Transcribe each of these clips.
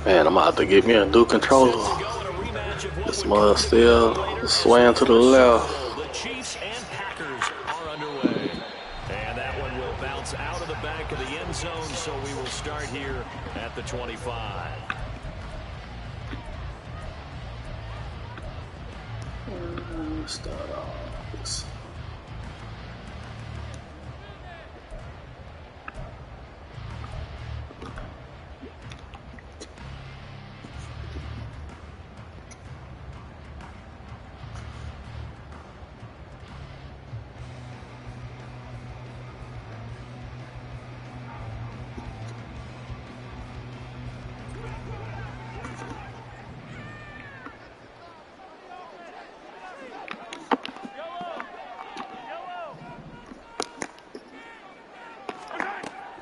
Man, I'm about to get me a new controller. This mother still swaying to the left. The Chiefs and Packers are underway. And that one will bounce out of the back of the end zone, so we will start here at the 25. Start off.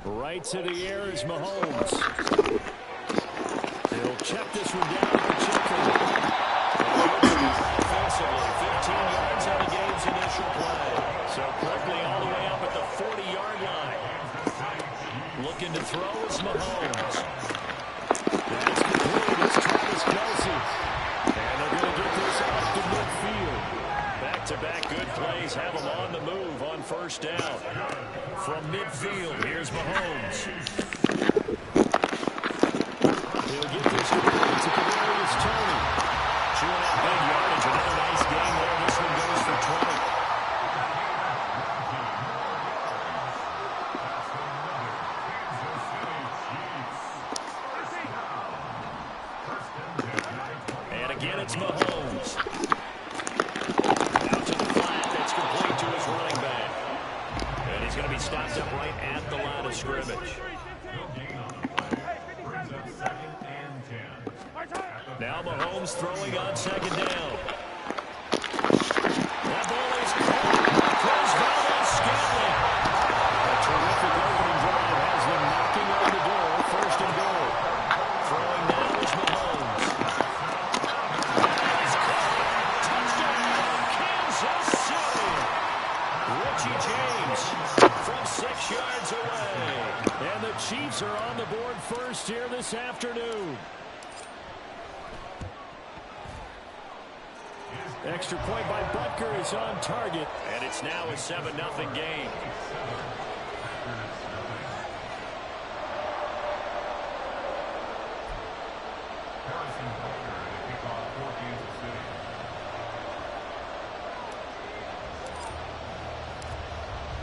Right to the air is Mahomes. He'll check this one down at the checker. Offensively, 15 yards on the game's initial play. So quickly all the way up at the 40-yard line. Looking to throw is Mahomes. That's complete. It's Travis Kelce. And they're going to get this out to midfield. Back-to-back good plays have them on the move on first down. From midfield, here's Mahomes. He'll get this going to Kadarius Toney. 2.5 big yardage. Another nice game there. This one goes for 20. And again, it's Mahomes. Out to the flat. That's complete to his running back. And he's going to be stopped up right at the line of scrimmage. Now Mahomes throwing on second down. That ball is caught. Chris Valdez-Scantling. A terrific opening drive has them knocking on the door. First and goal. Throwing now is Mahomes. He's caught. Touchdown, Kansas City. Richie James from 6 yards away. And the Chiefs are on the board first here this afternoon. Extra point by Butker is on target. And it's now a 7-0 game.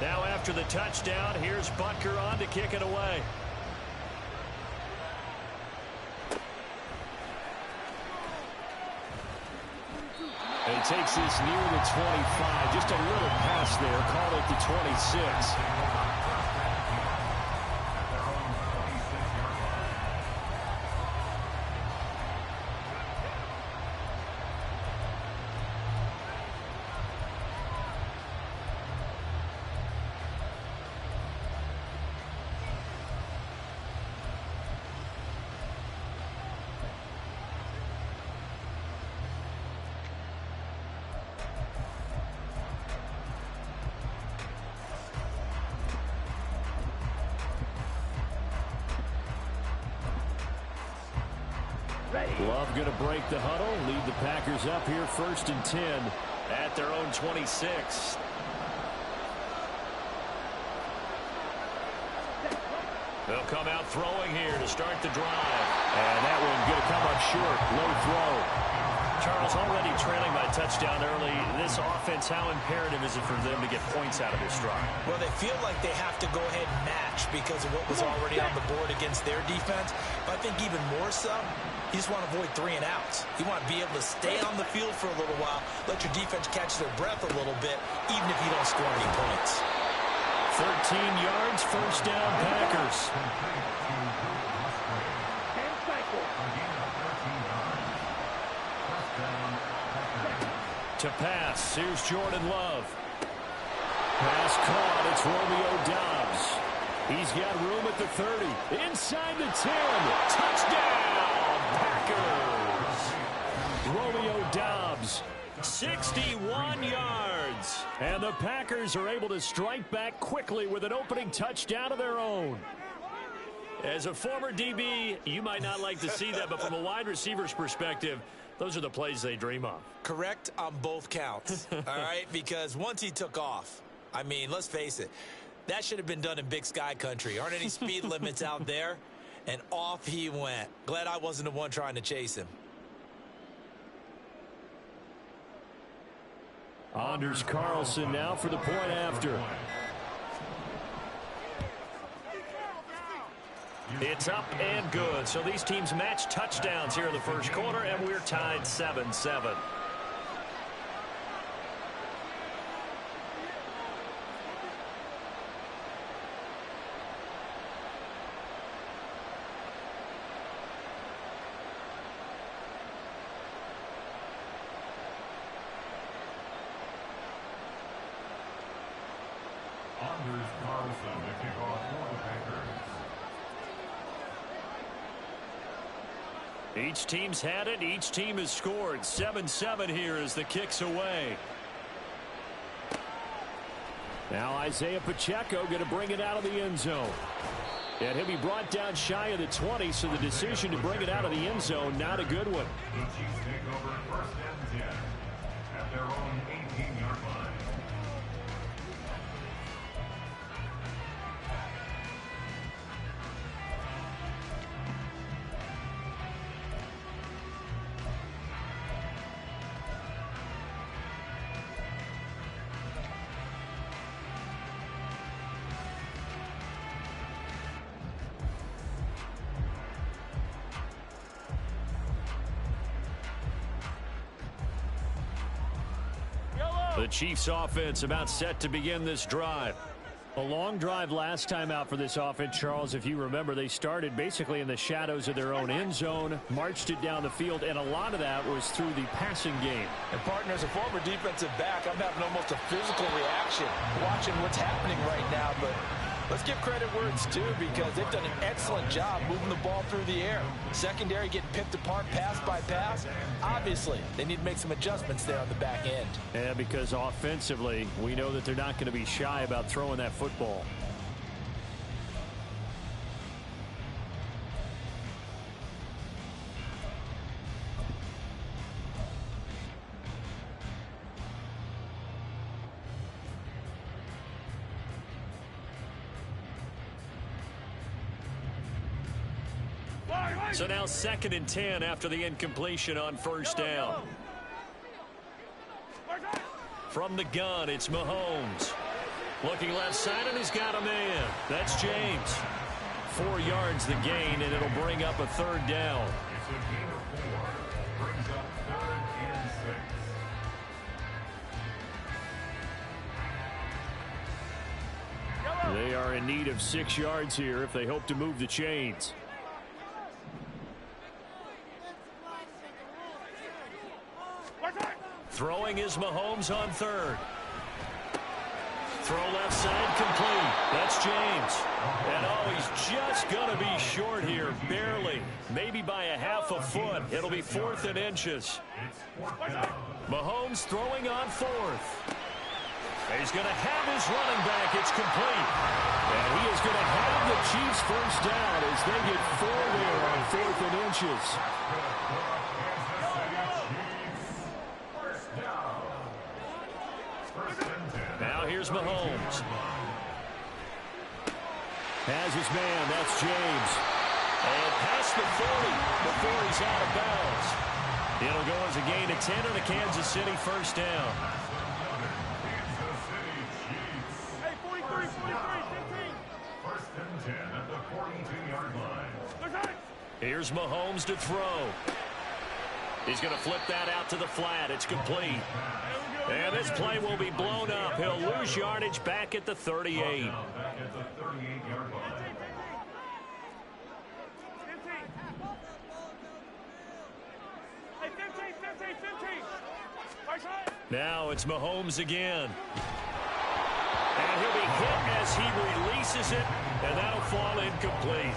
Now after the touchdown, here's Butker on to kick it away. And he takes this near the 25. Just a little pass there. Call it the 26. Love going to break the huddle, lead the Packers up here first and 10 at their own 26. They'll come out throwing here to start the drive. And that one going to come up short. Low throw. Charles, already trailing by touchdown early. This offense, how imperative is it for them to get points out of this drive? Well, they feel like they have to go ahead and match because of what was already on the board against their defense. But I think even more so, you just want to avoid 3 and outs. You want to be able to stay on the field for a little while, let your defense catch their breath a little bit, even if you don't score any points. 13 yards, first down, Packers. To pass, here's Jordan Love. Pass caught, it's Romeo Doubs. He's got room at the 30. Inside the 10. Touchdown, Packers. Romeo Doubs, 61 yards. And the Packers are able to strike back quickly with an opening touchdown of their own. As a former DB, you might not like to see that, but from a wide receiver's perspective, those are the plays they dream of. Correct on both counts, all right? Because once he took off, I mean, let's face it, that should have been done in Big Sky country. Aren't any speed limits out there? And off he went. Glad I wasn't the one trying to chase him. Anders Carlson now for the point after. It's up and good. So these teams match touchdowns here in the first quarter, and we're tied 7-7. Anders Carlson to kick off for the Packers. Each team's had it. Each team has scored. 7-7 here as the kick's away. Now Isaiah Pacheco going to bring it out of the end zone. And he'll be brought down shy of the 20, so the decision to bring it out of the end zone, not a good one. The Chiefs take over first and 10 at their own 18-yard line. The Chiefs offense about set to begin this drive. A long drive last time out for this offense, Charles. If you remember, they started basically in the shadows of their own end zone, marched it down the field, and a lot of that was through the passing game. And partner, as a former defensive back, I'm having almost a physical reaction watching what's happening right now. But let's give credit where it's due, because they've done an excellent job moving the ball through the air. Secondary getting picked apart pass by pass. Obviously, they need to make some adjustments there on the back end. Yeah, because offensively, we know that they're not going to be shy about throwing that football. So now 2nd and 10 after the incompletion on first down. From the gun, it's Mahomes. Looking left side, and he's got a man. That's James. 4 yards the gain, and it'll bring up a 3rd down. It's a gain of 4. Brings up 3rd and 6. They are in need of 6 yards here if they hope to move the chains. Throwing is Mahomes on 3rd. Throw left side complete. That's James. And oh, he's just going to be short here, barely. Maybe by a half a foot. It'll be 4th and inches. Mahomes throwing on 4th. He's going to have his running back. It's complete. And he is going to have the Chiefs first down as they get 4 there on 4th and inches. Now here's Mahomes. Has his man. That's James. And past the 40 before he's out of bounds. It'll go as a gain of 10 on the Kansas City first down. Hey, 43, 15. First and 10 at the 42-yard line. Here's Mahomes to throw. He's going to flip that out to the flat. It's complete. And this play will be blown up. He'll lose yardage back at the 38. Back at the 38-yard line. Now it's Mahomes again. And he'll be hit as he releases it, and that'll fall incomplete.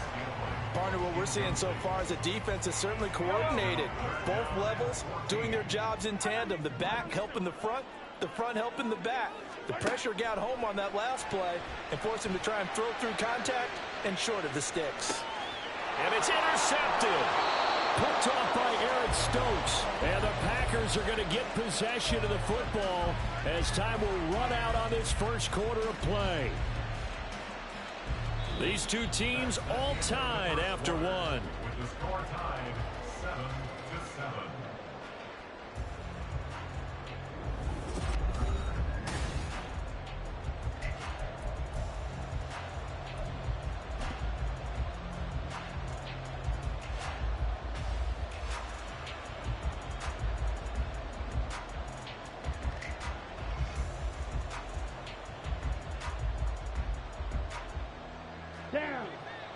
Partner, what we're seeing so far is the defense is certainly coordinated. Both levels doing their jobs in tandem. The back helping the front helping the back. The pressure got home on that last play and forced him to try and throw through contact and short of the sticks. And it's intercepted. Picked off by Eric Stokes. And the Packers are going to get possession of the football as time will run out on this first quarter of play. These two teams all tied after one. With the score tied 7-7.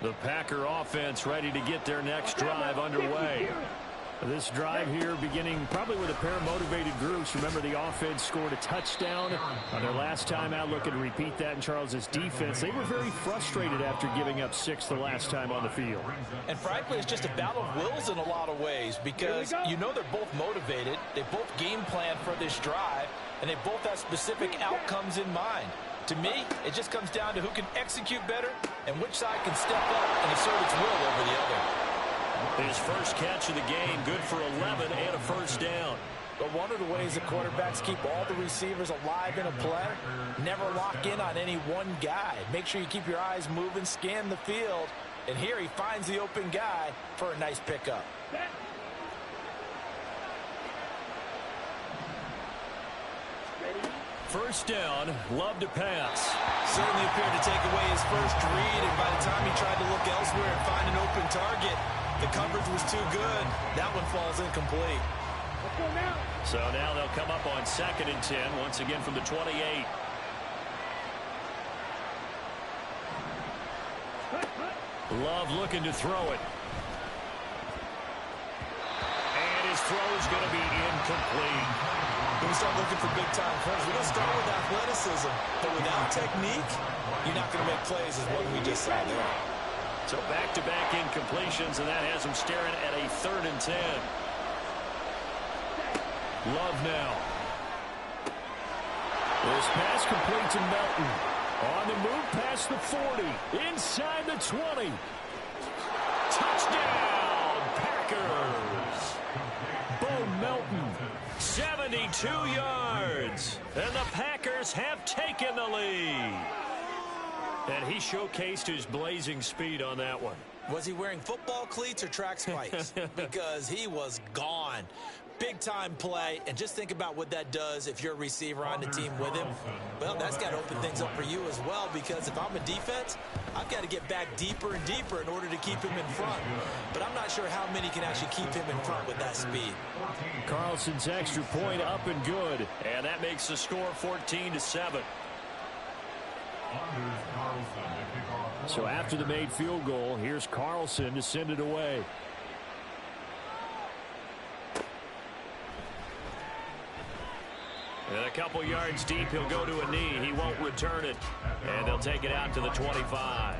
The Packer offense ready to get their next drive underway. This drive here beginning probably with a pair of motivated groups. Remember, the offense scored a touchdown on their last time out. Looking to repeat that in Charles's defense. They were very frustrated after giving up 6 the last time on the field. And frankly, it's just a battle of wills in a lot of ways because you know they're both motivated. They both game plan for this drive, and they both have specific outcomes in mind. To me, it just comes down to who can execute better and which side can step up and assert its will over the other. His first catch of the game, good for 11 and a first down. But one of the ways the quarterbacks keep all the receivers alive in a play, never lock in on any one guy. Make sure you keep your eyes moving, scan the field, and here he finds the open guy for a nice pickup. First down, Love to pass. Certainly appeared to take away his first read, and by the time he tried to look elsewhere and find an open target, the coverage was too good. That one falls incomplete. So now they'll come up on 2nd and 10, once again from the 28. Love looking to throw it. And his throw is going to be incomplete. When we start looking for big-time plays, we're going to start with athleticism. But without technique, you're not going to make plays as what we just saw there. So back-to-back incompletions, and that has him staring at a 3rd and 10. Love now. This pass complete to Melton. On the move past the 40. Inside the 20. Touchdown, Packers. Bo Melton. 72 yards, and the Packers have taken the lead. And he showcased his blazing speed on that one. Was he wearing football cleats or track spikes? Because he was gone. Big-time play, and just think about what that does if you're a receiver on the team with him. Well, that's got to open things up for you as well, because if I'm a defense, I've got to get back deeper and deeper in order to keep him in front. But I'm not sure how many can actually keep him in front with that speed. Carlson's extra point up and good, and that makes the score 14-7. So after the made field goal, here's Carlson to send it away. And a couple yards deep, he'll go to a knee. He won't return it. And they'll take it out to the 25.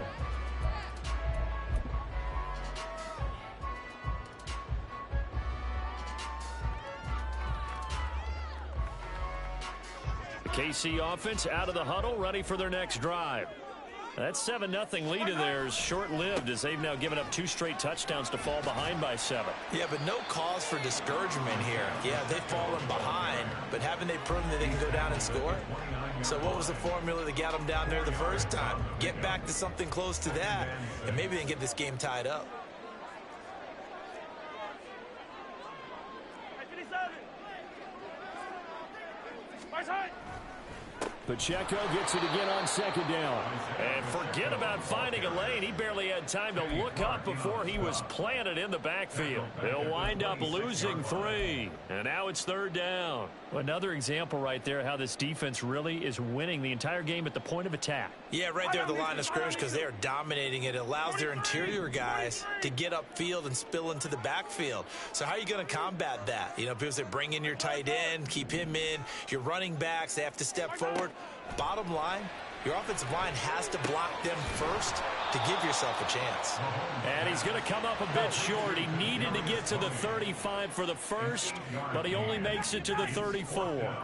The KC offense out of the huddle, ready for their next drive. That 7-0 lead of theirs short-lived as they've now given up 2 straight touchdowns to fall behind by 7. Yeah, but no cause for discouragement here. Yeah, they've fallen behind, but haven't they proven that they can go down and score? So what was the formula that got them down there the first time? Get back to something close to that, and maybe they can get this game tied up. Pacheco gets it again on 2nd down. And forget about finding a lane. He barely had time to look up before he was planted in the backfield. They'll wind up losing 3. And now it's 3rd down. Another example right there how this defense really is winning the entire game at the point of attack. Yeah, right there at the line of scrimmage because they are dominating it. It allows their interior guys to get upfield and spill into the backfield. So how are you going to combat that? You know, people say bring in your tight end, keep him in. Your running backs, they have to step forward. Bottom line, your offensive line has to block them first to give yourself a chance. And he's going to come up a bit short. He needed to get to the 35 for the first, but he only makes it to the 34.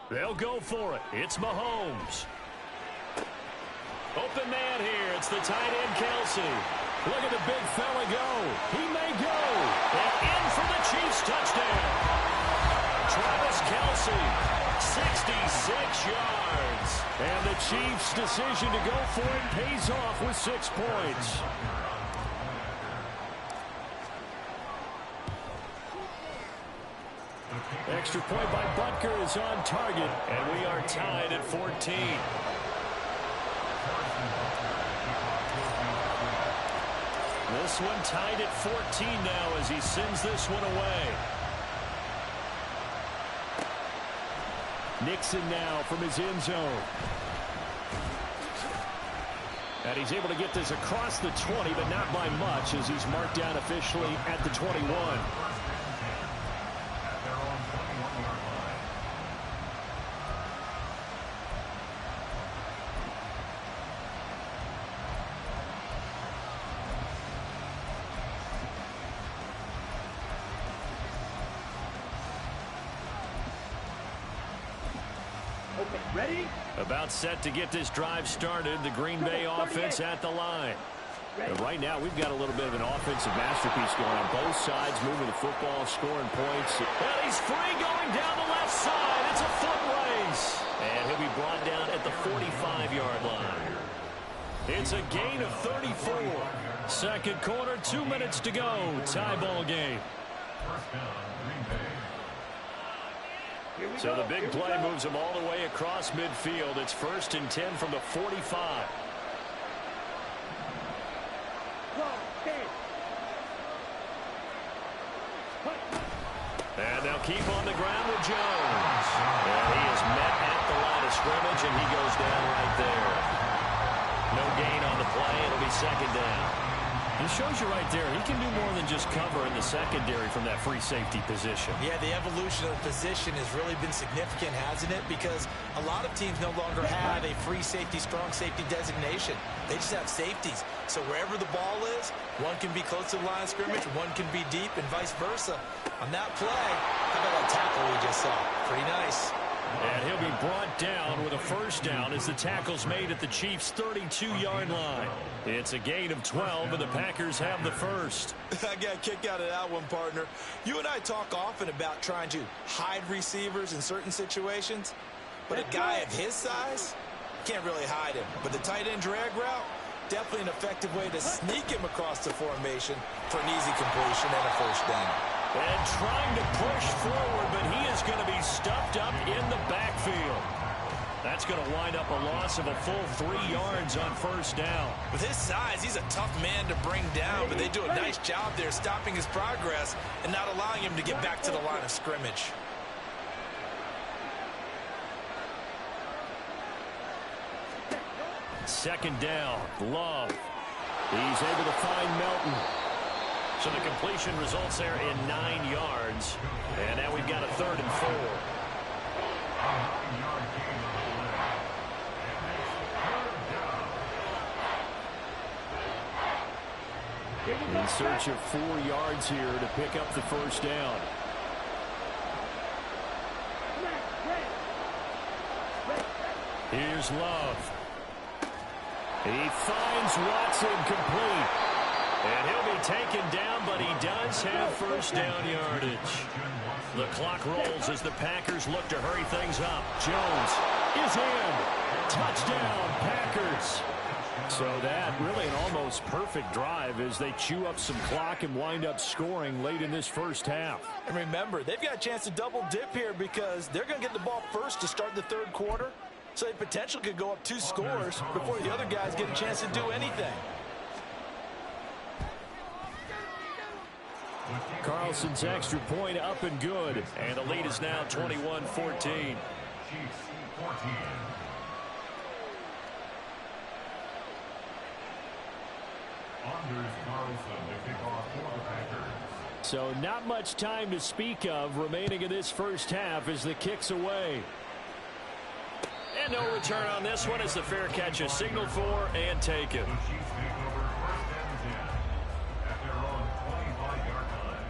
They'll go for it. It's Mahomes. Open man here. It's the tight end, Kelce. Look at the big fella go. He may go. And in for the Chiefs touchdown. Travis Kelce, 66 yards. And the Chiefs' decision to go for it pays off with 6 points. Extra point by Butker is on target, and we are tied at 14. This one tied at 14 now as he sends this one away. Nixon now from his end zone. And he's able to get this across the 20, but not by much as he's marked down officially at the 21. Ready? About set to get this drive started. The Green Bay offense at the line. And right now, we've got a little bit of an offensive masterpiece going on both sides, moving the football, scoring points. And he's free going down the left side. It's a foot race. And he'll be brought down at the 45-yard line. It's a gain of 34. Second quarter, 2 minutes to go. Tie ball game. First down, Green Bay. So the big play moves him all the way across midfield. It's 1st and 10 from the 45. And they'll keep on the ground with Jones. And he is met at the line of scrimmage, and he goes down right there. No gain on the play. It'll be 2nd down. It shows you right there, he can do more than just cover in the secondary from that free safety position. Yeah, the evolution of the position has really been significant, hasn't it? Because a lot of teams no longer have a free safety, strong safety designation. They just have safeties. So wherever the ball is, one can be close to the line of scrimmage, one can be deep, and vice versa. On that play, how about that tackle we just saw? Pretty nice. And he'll be brought down with a 1st down as the tackle's made at the Chiefs' 32-yard line. It's a gain of 12, and the Packers have the 1st. I got a kick out of that one, partner. You and I talk often about trying to hide receivers in certain situations, but a guy of his size can't really hide him. But the tight end drag route, definitely an effective way to sneak him across the formation for an easy completion and a 1st down. And trying to push forward, but he is going to be stuffed up in the backfield. That's going to wind up a loss of a full 3 yards on 1st down. With his size, he's a tough man to bring down, but they do a nice job there stopping his progress and not allowing him to get back to the line of scrimmage. Second down, Love. He's able to find Melton. So the completion results there in 9 yards. And now we've got a 3rd and 4. In search of 4 yards here to pick up the 1st down. Here's Love. He finds Watson complete. And he'll be taken down, but he does have 1st down yardage. The clock rolls as the Packers look to hurry things up. Jones is in. Touchdown, Packers. So that really an almost perfect drive as they chew up some clock and wind up scoring late in this 1st half. And remember, they've got a chance to double dip here because they're going to get the ball first to start the 3rd quarter. So they potentially could go up 2 scores before the other guys get a chance to do anything. Carlson's extra point up and good. And the lead is now 21-14. Chiefs 14. Anders Carlson to kick off for the Packers. So not much time to speak of remaining in this 1st half as the kick's away. And no return on this one as the fair catch is signaled for and taken. The Chiefs take over 1st and 10 at their own 25-yard line.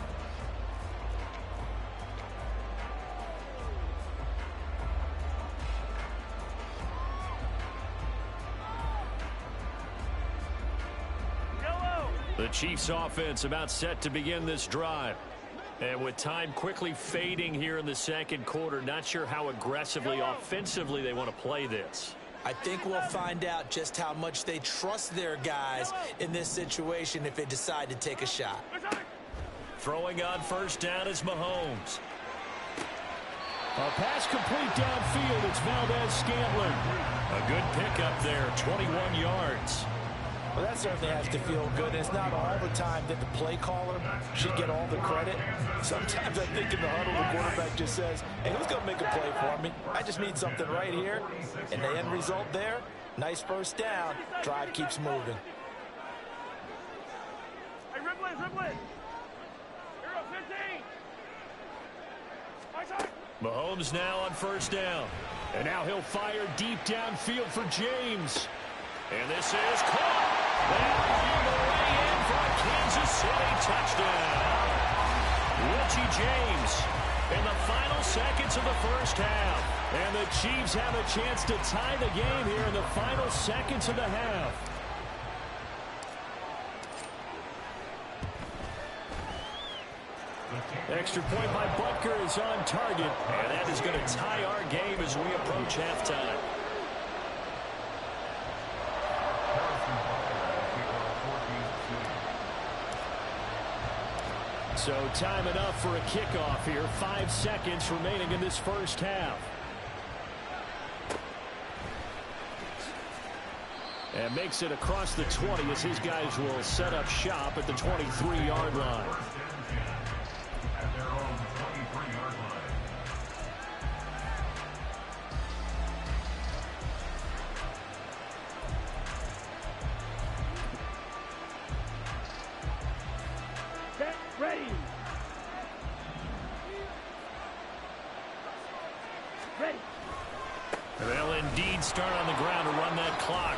The Chiefs offense about set to begin this drive. And with time quickly fading here in the second quarter, not sure how aggressively, offensively they want to play this. I think we'll find out just how much they trust their guys in this situation if they decide to take a shot. Throwing on first down is Mahomes. A pass complete downfield. It's Valdez-Scantling. A good pickup there, 21 yards. Well, that certainly has to feel good. It's not all the time that the play caller should get all the credit. Sometimes I think in the huddle, the quarterback just says, hey, who's going to make a play for me? I just need something right here. And the end result there, nice first down. Drive keeps moving. Hey, Ripley, Ripley. Hero 15. Mahomes now on first down. And now he'll fire deep downfield for James. And this is caught. That'll be the way in for a Kansas City touchdown. Richie James in the final seconds of the first half. And the Chiefs have a chance to tie the game here in the final seconds of the half. Extra point by Butker is on target. And that is going to tie our game as we approach halftime. So time enough for a kickoff here. 5 seconds remaining in this first half. And makes it across the 20 as his guys will set up shop at the 23-yard line. At their own 23-yard line. Get ready. Ready. They'll indeed start on the ground to run that clock.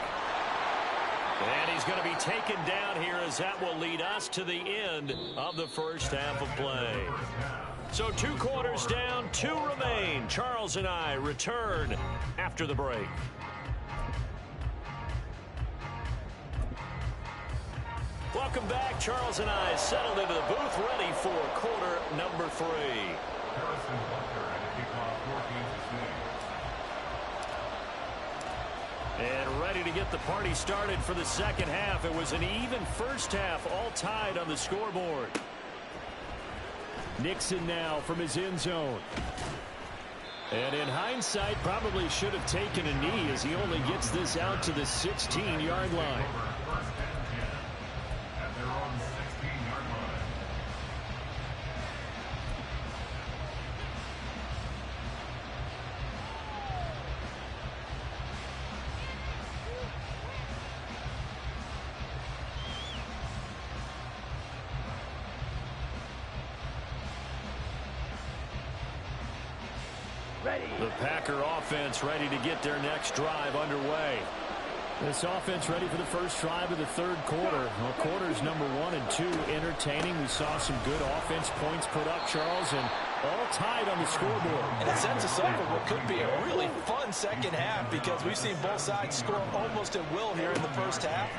And he's going to be taken down here as that will lead us to the end of the first half of play. So 2 quarters down, 2 remain. Charles and I return after the break. Welcome back. Charles and I settled into the booth, ready for quarter number 3. Harrison Butker at a kickoff for Kansas City. And ready to get the party started for the second half. It was an even first half, all tied on the scoreboard. Nixon now from his end zone. And in hindsight, probably should have taken a knee as he only gets this out to the 16-yard line. First and 10 at their own 16-yard line. Ready. The Packer offense ready to get their next drive underway. This offense ready for the first drive of the third quarter. Well, quarters number 1 and 2 entertaining. We saw some good offense points put up, Charles, and all tied on the scoreboard. And it sets us up for what could be a really fun second half because we've seen both sides score almost at will here in the first half.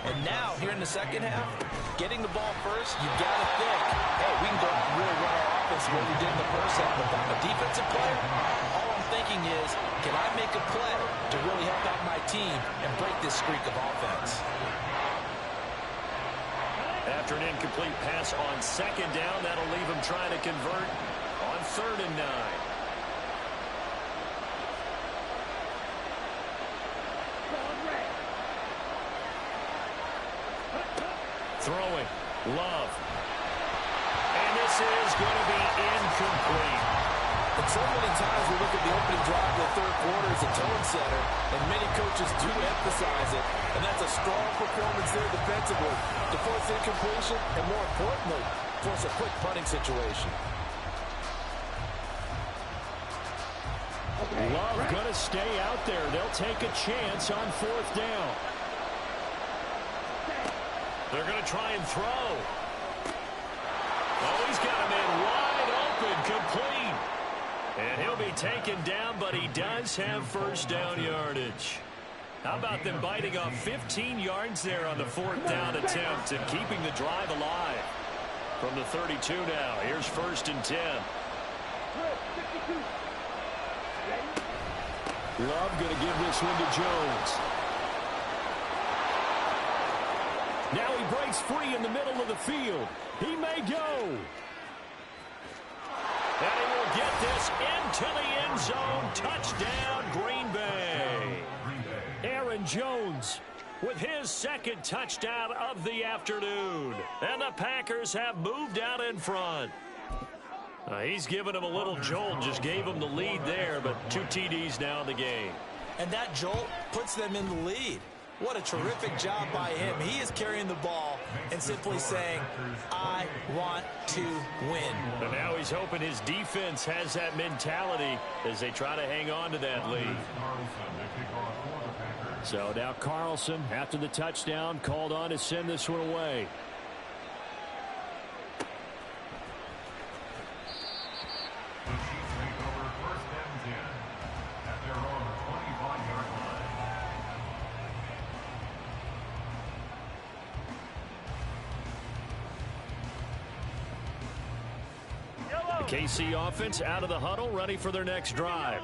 And now, here in the second half, getting the ball first, you got to think, hey, we can go out and really run our offense the way we did in the first half. If I'm a defensive player, all I'm thinking is, can I make a play to really help out my team and break this streak of offense? After an incomplete pass on second down, that'll leave him trying to convert on 3rd and 9. Throwing, Love. And this is going to be incomplete. And so many times we look at the opening drive of the third quarter as a tone setter, and many coaches do emphasize it, and that's a strong performance there defensively to force incompletion and, more importantly, force a quick punting situation. Love going to stay out there. They'll take a chance on 4th down. They're going to try and throw. Oh, he's got a man wide open, complete. And he'll be taken down, but he does have first down yardage. How about them biting off 15 yards there on the 4th down attempt and keeping the drive alive? From the 32 now, here's 1st and 10. Love going to give this one to Jones. Now he breaks free in the middle of the field. He may go. And he will get this into the end zone. Touchdown, Green Bay. Aaron Jones with his 2nd touchdown of the afternoon. And the Packers have moved out in front. He's given him a little jolt, just gave him the lead there, but 2 TDs now in the game. And that jolt puts them in the lead. What a terrific job by him. He is carrying the ball and simply saying, I want to win. And now he's hoping his defense has that mentality as they try to hang on to that lead. So now Carlson, after the touchdown, called on to send this one away. KC offense out of the huddle, ready for their next drive.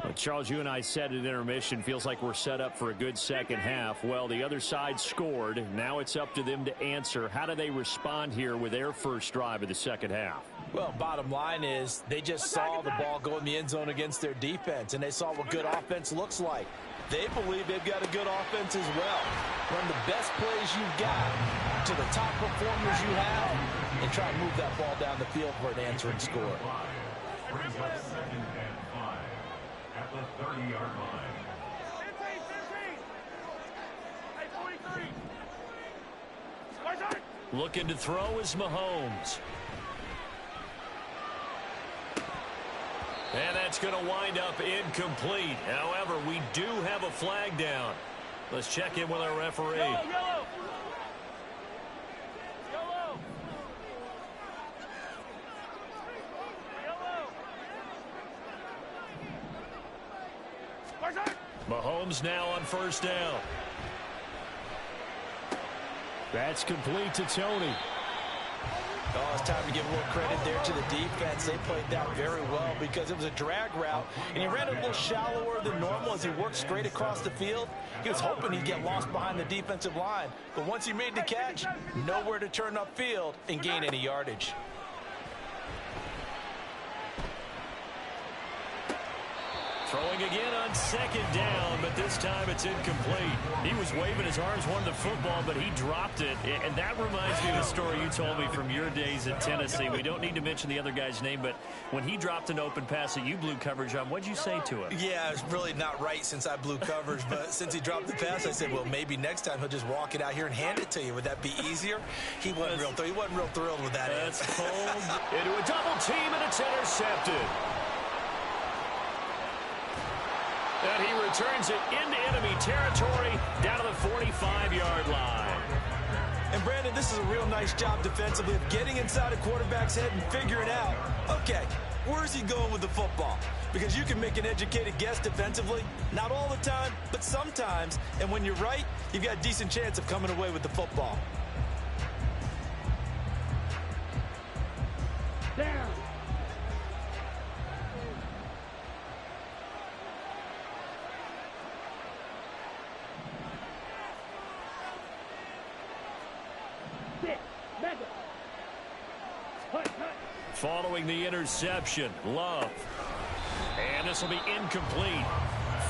Well, Charles, you and I said at intermission, feels like we're set up for a good second half. Well, the other side scored. Now it's up to them to answer. How do they respond here with their first drive of the second half? Well, bottom line is they just saw the ball go in the end zone against their defense, and they saw what good offense looks like. They believe they've got a good offense as well. Run the best plays you've got to the top performers you have, and try to move that ball down the field for an answering score. Brings up 2nd and 5 at the 30-yard line. 15. Hey, 43. Looking to throw is Mahomes. And that's going to wind up incomplete. However, we do have a flag down. Let's check in with our referee. Yellow. Mahomes now on 1st down. That's complete to Tony. Oh, it's time to give a little credit there to the defense. They played that very well because it was a drag route, and he ran a little shallower than normal as he worked straight across the field. He was hoping he'd get lost behind the defensive line, but once he made the catch, nowhere to turn upfield and gain any yardage. Throwing again on 2nd down, but this time it's incomplete. He was waving his arms, wanted the football, but he dropped it. And that reminds me of the story you told me from your days at Tennessee. We don't need to mention the other guy's name, but when he dropped an open pass that you blew coverage on, what'd you say to him? Yeah, it's really not right since I blew coverage, but since he dropped the pass, I said, well, maybe next time he'll just walk it out here and hand it to you. Would that be easier? He wasn't real thrilled with that. That's cold. Into a double team, and it's intercepted. And he returns it into enemy territory down to the 45-yard line. And, Brandon, this is a real nice job defensively of getting inside a quarterback's head and figuring out, okay, where's he going with the football? Because you can make an educated guess defensively, not all the time, but sometimes. And when you're right, you've got a decent chance of coming away with the football. Down. Following the interception, Love. And this will be incomplete.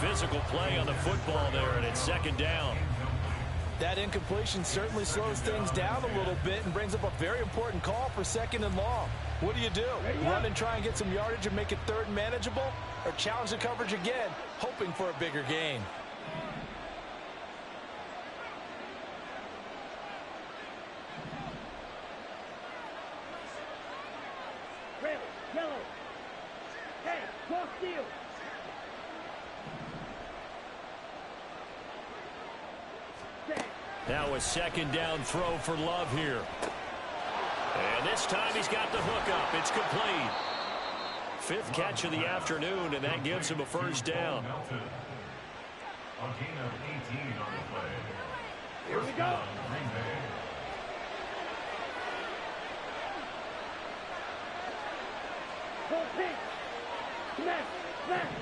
Physical play on the football there, and it's 2nd down. That incompletion certainly slows things down a little bit and brings up a very important call for 2nd and long. What do? Run and try and get some yardage and make it 3rd and manageable, or challenge the coverage again, hoping for a bigger gain? Yellow. Hey, cross field. Now a 2nd down throw for Love here. And this time he's got the hook up. It's complete. 5th catch of the afternoon, and that gives him a 1st down. A gain of 18 on the play. Here we First go. down, Green Bay. Full pitch. Smash. Smash.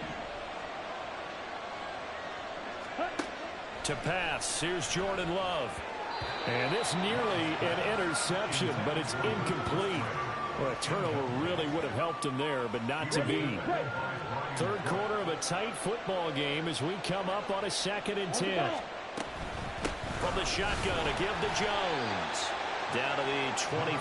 To pass, here's Jordan Love. And this nearly an interception, but it's incomplete. Well, a turnover really would have helped him there, but not to be. Third quarter of a tight football game as we come up on a 2nd and 10. From the shotgun, a give to Jones. Down to the 25.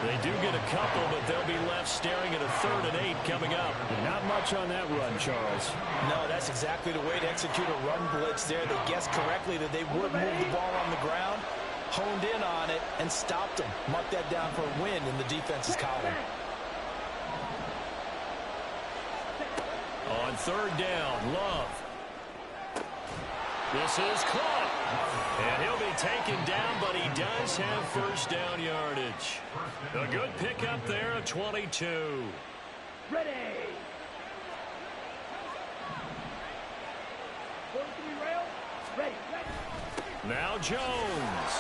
They do get a couple, but they'll be left staring at a 3rd and 8 coming up. Not much on that run, Charles. No, that's exactly the way to execute a run blitz there. They guessed correctly that they would move the ball on the ground, honed in on it, and stopped them. Mark that down for a win in the defense's column. On 3rd down, Love. This is caught. And he'll be taken down, but he does have 1st down yardage. A good pickup there of 22. Ready. 43 rail. Ready. Now Jones.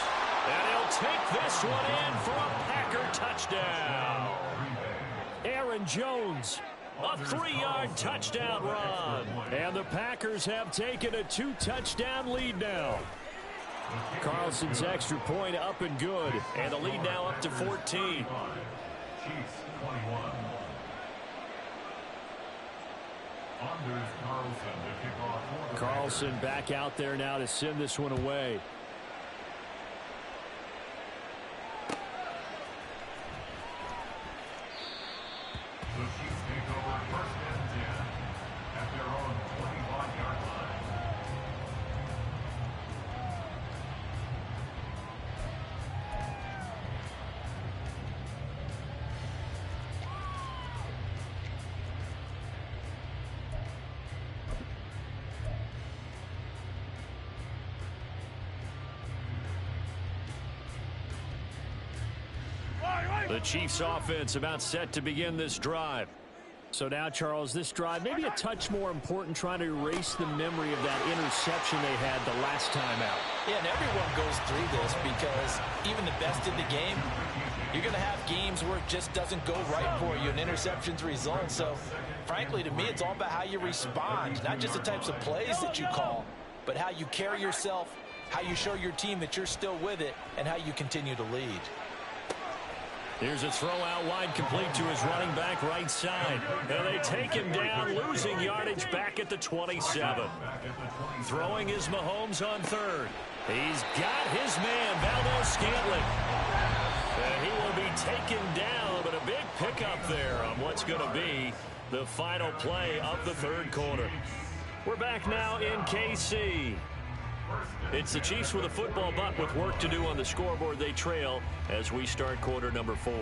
And he'll take this one in for a Packer touchdown. Aaron Jones. A 3-yard touchdown run. And the Packers have taken a 2-touchdown lead now. Carlson's extra point up and good. And the lead now up to 14. Chiefs 21. Anders Carlson to kick off for the Carlson back out there now to send this one away. The Chiefs take over 1st and 10 at their own 25-yard line. The Chiefs offense about set to begin this drive. So now, Charles, this drive maybe a touch more important, trying to erase the memory of that interception they had the last time out. Yeah, and everyone goes through this because even the best in the game, you're going to have games where it just doesn't go right for you, and interceptions result. So, frankly, to me, it's all about how you respond, not just the types of plays that you call, but how you carry yourself, how you show your team that you're still with it, and how you continue to lead. Here's a throw out wide, complete to his running back right side. And they take him down, losing yardage back at the 27. Throwing is Mahomes on 3rd. He's got his man, Valdes-Scantling. And he will be taken down, but a big pickup there on what's going to be the final play of the 3rd quarter. We're back now in KC. It's the Chiefs with a football, but with work to do on the scoreboard. They trail as we start quarter number 4.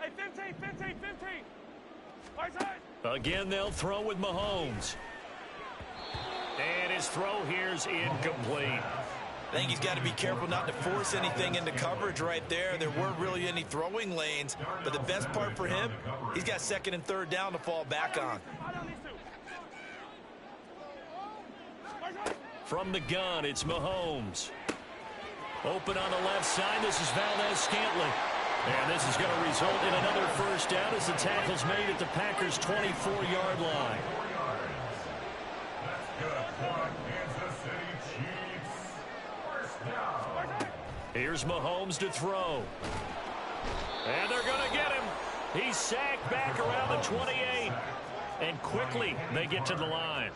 Hey, 15. Right side. Again, they'll throw with Mahomes. And his throw here's incomplete. I think he's got to be careful not to force anything into coverage right there. There weren't really any throwing lanes, but the best part for him, he's got 2nd and 3rd down to fall back on. From the gun, it's Mahomes. Open on the left side, this is Valdes-Scantling. And this is going to result in another 1st down as the tackle's made at the Packers' 24-yard line. Here's Mahomes to throw. And they're going to get him. He's sacked back around the 28. And quickly, they get to the line.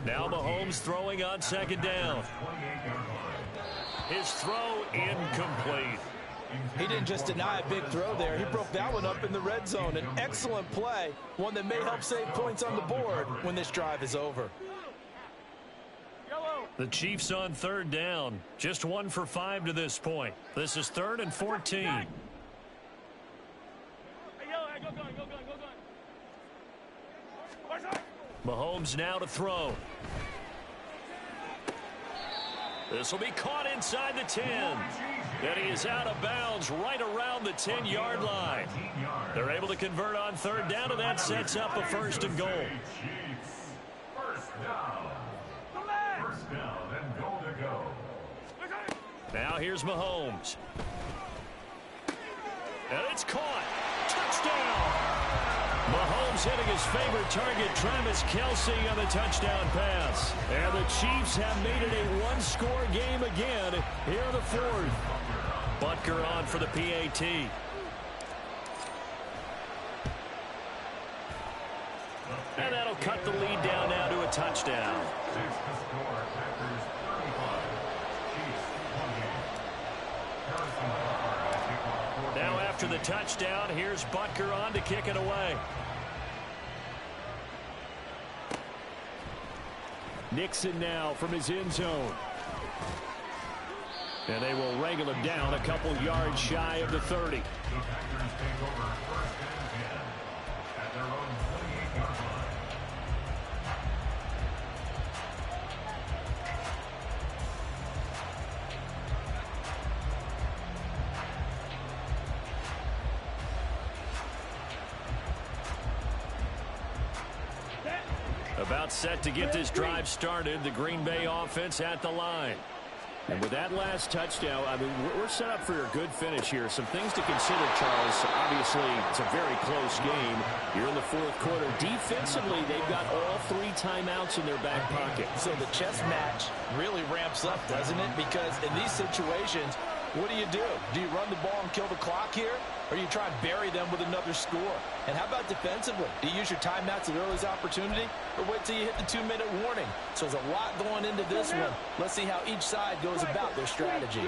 Now Mahomes throwing on 2nd down. His throw incomplete. He didn't just deny a big throw there. He broke that one up in the red zone. An excellent play, one that may help save points on the board when this drive is over. Yellow. The Chiefs on third down. Just 1 for 5 to this point. This is 3rd and 14. Hey, go going. Mahomes now to throw. This will be caught inside the 10. And he is out of bounds right around the 10-yard line. They're able to convert on third down, and that sets up a 1st and goal. First down and goal to go. Now here's Mahomes. And it's caught. Touchdown. Mahomes hitting his favorite target, Travis Kelce, on the touchdown pass. And the Chiefs have made it a one-score game again here in the 4th. Butker on for the PAT. And that'll cut the lead down now to a touchdown. Now after the touchdown, here's Butker on to kick it away. Nixon now from his end zone. And they will wrangle him down a couple yards shy of the 30. The Packers take over 1st and 10 at their own 28-yard line. About set to get this drive started, the Green Bay offense at the line. And with that last touchdown, I mean, we're set up for a good finish here. Some things to consider, Charles. Obviously, it's a very close game. You're in the 4th quarter. Defensively, they've got all 3 timeouts in their back pocket. So the chess match really ramps up, doesn't it? Because in these situations, what do? Do you run the ball and kill the clock here? Or you try and bury them with another score? And how about defensively? Do you use your timeouts at earliest opportunity? Or wait till you hit the 2-minute warning? So there's a lot going into this one. Let's see how each side goes about their strategy.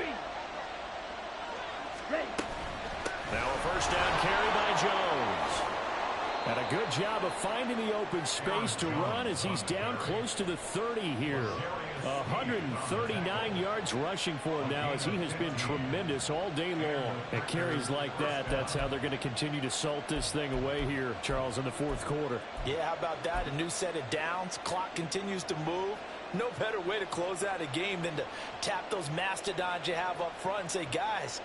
Now a 1st down carry by Jones. And a good job of finding the open space to run as he's down close to the 30 here. 139 yards rushing for him now as he has been tremendous all day long. At carries like that, that's how they're going to continue to salt this thing away here, Charles, in the 4th quarter. Yeah, how about that? A new set of downs. Clock continues to move. No better way to close out a game than to tap those mastodons you have up front and say, guys,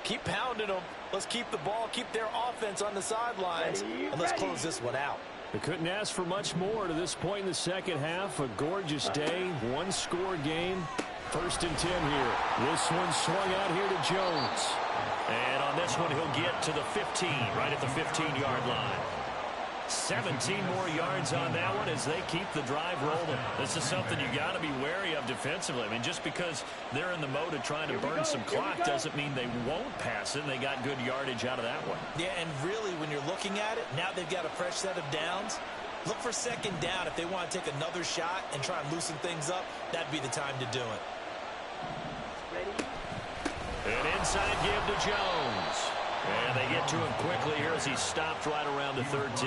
keep pounding them. Let's keep the ball, keep their offense on the sidelines, and let's close this one out. They couldn't ask for much more to this point in the second half. A gorgeous day, one-score game. 1st and 10 here. This one swung out here to Jones. And on this one, he'll get to the 15, right at the 15-yard line. 17 more yards on that one as they keep the drive rolling. This is something you got to be wary of defensively. I mean, just because they're in the mode of trying to burn some clock doesn't mean they won't pass it. They got good yardage out of that one. Yeah, and really, when you're looking at it, now they've got a fresh set of downs. Look for 2nd down. If they want to take another shot and try and loosen things up, that'd be the time to do it. An inside give to Jones. And they get to him quickly here as he's stopped right around the 13.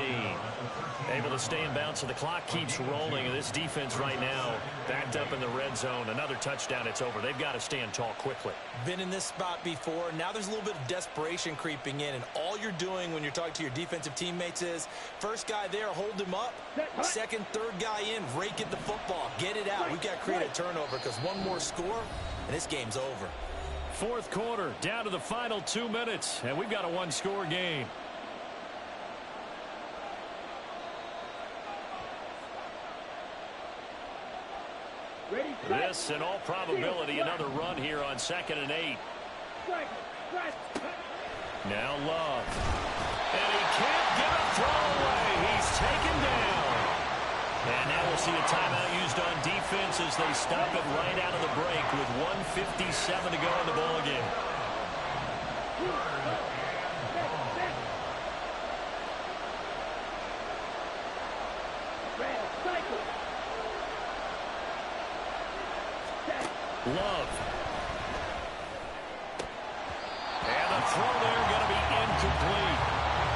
Able to stay in bounds, so the clock keeps rolling. And this defense right now backed up in the red zone. Another touchdown, it's over. They've got to stand tall quickly. Been in this spot before. Now there's a little bit of desperation creeping in. And all you're doing when you're talking to your defensive teammates is, first guy there, hold him up. 2nd, 3rd guy in, rake at the football. Get it out. We've got to create a turnover because one more score, and this game's over. 4th quarter, down to the final 2 minutes, and we've got a one-score game. This, in all probability, another run here on 2nd and 8. Now Love. And he can't get a throw away. He's taken down. And now we'll see a timeout used on defense as they stop it right out of the break with 1:57 to go in the ballgame. Love. And the throw there going to be incomplete.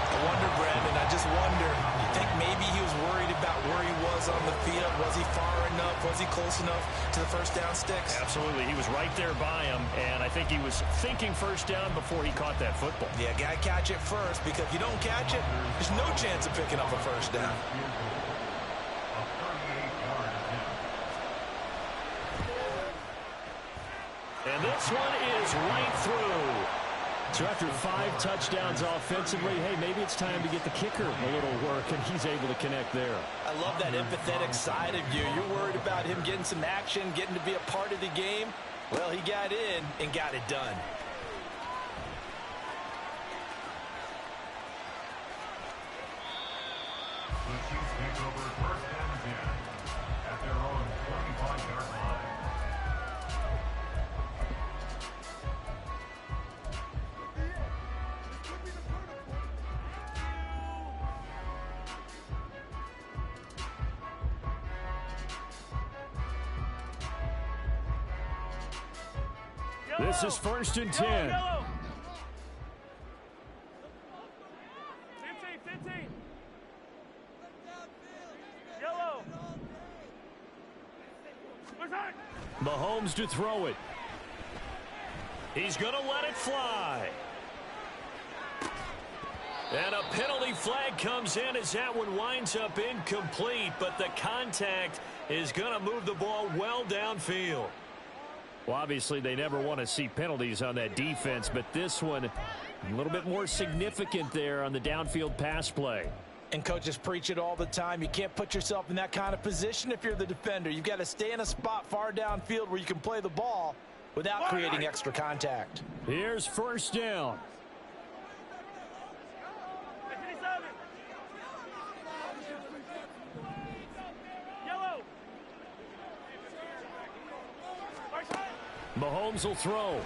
I wonder, Brandon, I just wonder, you think maybe he was worried about where he was on the field? Was he far enough? Was he close enough to the first down sticks? Absolutely. He was right there by him, and I think he was thinking first down before he caught that football. Yeah, got to catch it first, because if you don't catch it, there's no chance of picking up a first down. And this one is right through. So after 5 touchdowns offensively, hey, maybe it's time to get the kicker a little work, and he's able to connect there. I love that empathetic side of you. You're worried about him getting some action, getting to be a part of the game. Well, he got in and got it done. The Chiefs take over first and 10 at their own 25-yard line. This is first and 10. Yellow. 15. Yellow. Mahomes to throw it. He's going to let it fly. And a penalty flag comes in as that one winds up incomplete, but the contact is going to move the ball well downfield. Well, obviously, they never want to see penalties on that defense, but this one a little bit more significant there on the downfield pass play. And coaches preach it all the time. You can't put yourself in that kind of position if you're the defender. You've got to stay in a spot far downfield where you can play the ball without creating extra contact. Here's first down. Mahomes will throw.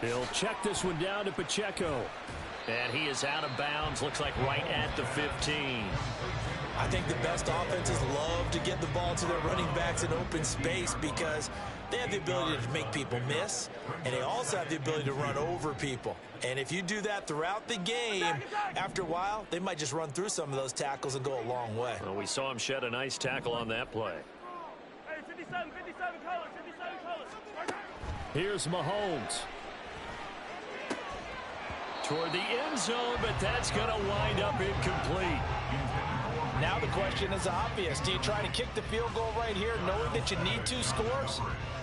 He'll check this one down to Pacheco. And he is out of bounds, looks like right at the 15. I think the best offenses love to get the ball to their running backs in open space because they have the ability to make people miss, and they also have the ability to run over people. And if you do that throughout the game, after a while, they might just run through some of those tackles and go a long way. Well, we saw him shed a nice tackle on that play. Hey, 57 colors. Here's Mahomes. Toward the end zone, but that's going to wind up incomplete. Now the question is obvious. Do you try to kick the field goal right here knowing that you need 2 scores?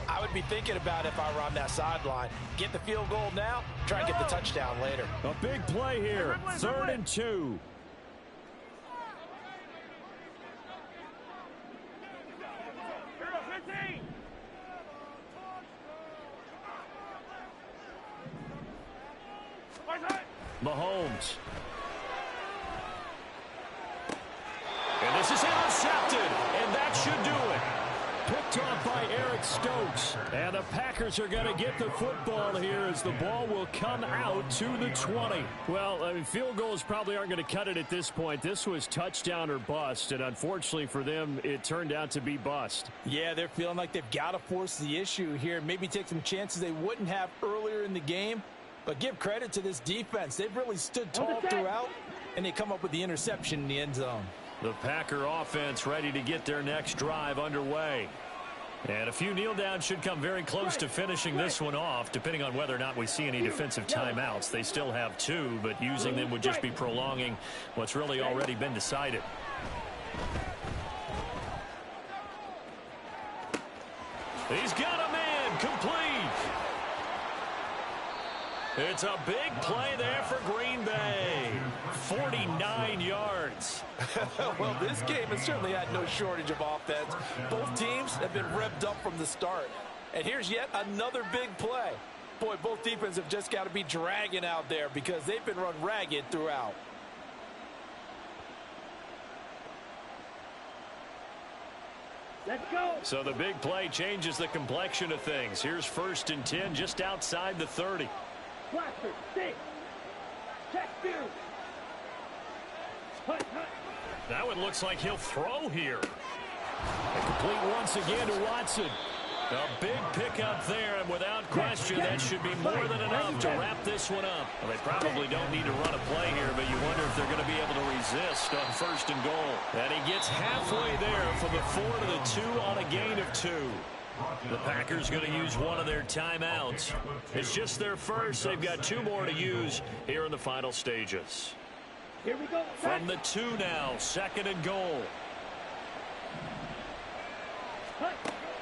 I would be thinking about it if I were on that sideline. Get the field goal now, try and get the touchdown later. A big play here, 3rd and 2. Mahomes. And this is intercepted, and that should do it. Picked off by Eric Stokes. And the Packers are going to get the football here as the ball will come out to the 20. Well, I mean, field goals probably aren't going to cut it at this point. This was touchdown or bust, and unfortunately for them, it turned out to be bust. Yeah, they're feeling like they've got to force the issue here. Maybe take some chances they wouldn't have earlier in the game. But give credit to this defense. They've really stood tall throughout, and they come up with the interception in the end zone. The Packer offense ready to get their next drive underway. And a few kneel downs should come very close to finishing this one off, depending on whether or not we see any defensive timeouts. They still have 2, but using them would just be prolonging what's really already been decided. He's got a man complete. It's a big play there for Green Bay. 49 yards. Well, this game has certainly had no shortage of offense. Both teams have been revved up from the start. And here's yet another big play. Boy, both defenses have just got to be dragging out there because they've been run ragged throughout. Let's go. So the big play changes the complexion of things. Here's 1st and 10 just outside the 30. Blaster, stick. Check field. That one looks like he'll throw here. And complete once again to Watson. A big pickup there, and without question, that should be more than enough to wrap this one up. Well, they probably don't need to run a play here, but you wonder if they're going to be able to resist on 1st and goal. And he gets halfway there from the 4 to the 2 on a gain of 2. The Packers going to use one of their timeouts. It's just their first. They've got 2 more to use here in the final stages. Here we go. From the 2 now, 2nd and goal.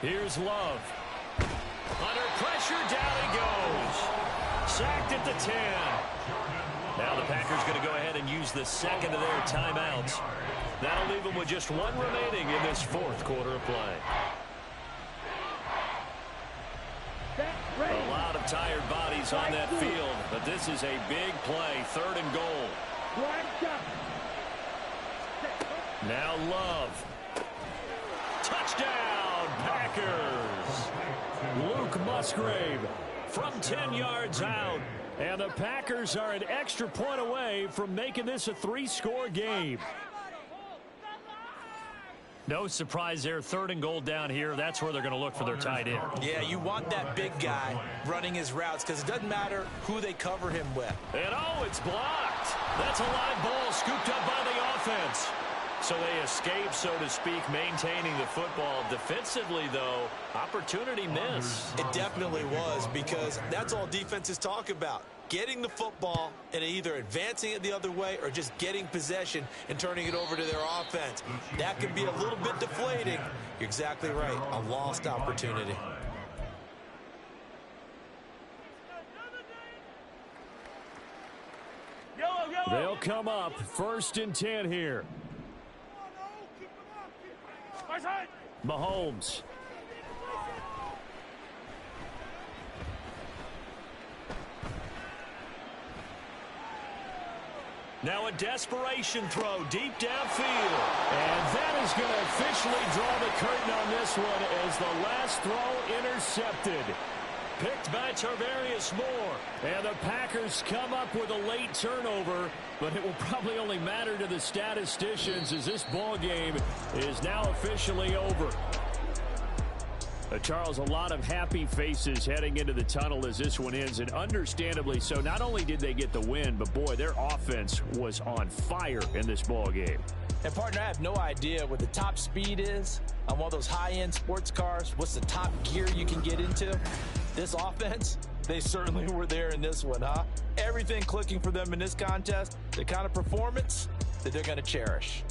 Here's Love. Under pressure, down he goes. Sacked at the 10. Now the Packers going to go ahead and use the 2nd of their timeouts. That'll leave them with just 1 remaining in this 4th quarter of play. A lot of tired bodies on that field, but this is a big play. 3rd and goal. Now Love. Touchdown, Packers. Luke Musgrave from 10 yards out. And the Packers are an extra point away from making this a 3-score game. No surprise there. 3rd and goal down here. That's where they're going to look for their tight end. Yeah, you want that big guy running his routes because it doesn't matter who they cover him with. And oh, it's blocked. That's a live ball scooped up by the offense. So they escape, so to speak, maintaining the football. Defensively, though, opportunity missed. It definitely was, because that's all defenses talk about. Getting the football and either advancing it the other way or just getting possession and turning it over to their offense. That can be a little bit deflating. You're exactly right. A lost opportunity. They'll come up 1st and 10 here. Mahomes. Now a desperation throw deep downfield. And that is going to officially draw the curtain on this one as the last throw intercepted. Picked by Tarvarius Moore. And the Packers come up with a late turnover, but it will probably only matter to the statisticians as this ball game is now officially over. Charles, a lot of happy faces heading into the tunnel as this one ends, and understandably so. Not only did they get the win, but boy, their offense was on fire in this ball game. And partner, I have no idea what the top speed is on one of those high-end sports cars. What's the top gear you can get into? This offense, they certainly were there in this one, huh? Everything clicking for them in this contest, the kind of performance that they're going to cherish.